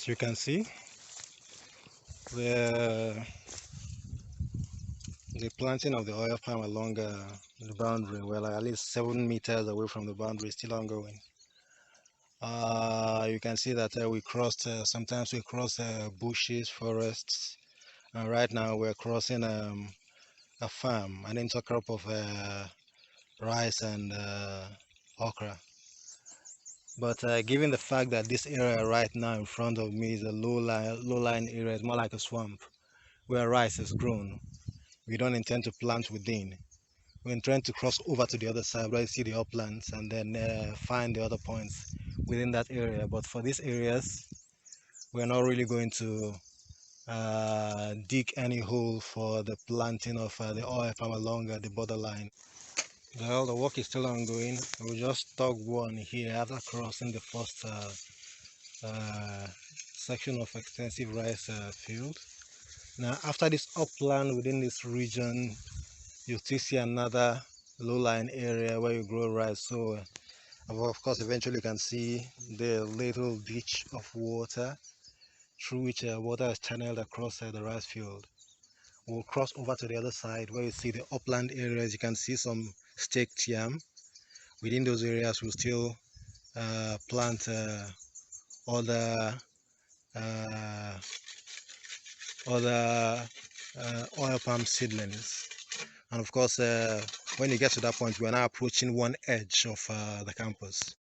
As you can see, the planting of the oil palm along the boundary, well, at least 7 meters away from the boundary, is still ongoing. You can see that we crossed, sometimes we cross bushes, forests, and right now we're crossing a farm, an intercrop of rice and okra. But given the fact that this area right now in front of me is a low-lying area, it's more like a swamp where rice is grown. We don't intend to plant within. We intend to cross over to the other side where you see the uplands and then find the other points within that area. But for these areas, we're not really going to dig any hole for the planting of the oil palm along the borderline. Well, the work is still ongoing. We just dug one here after crossing the first section of extensive rice field. Now, after this upland within this region, you still see another low-lying area where you grow rice. So, of course, eventually you can see the little ditch of water through which water is channeled across the rice field. We'll cross over to the other side where you see the upland areas. You can see some staked yam. Within those areas, we'll still plant other uh, oil palm seedlings. And of course, when you get to that point, we're now approaching one edge of the campus.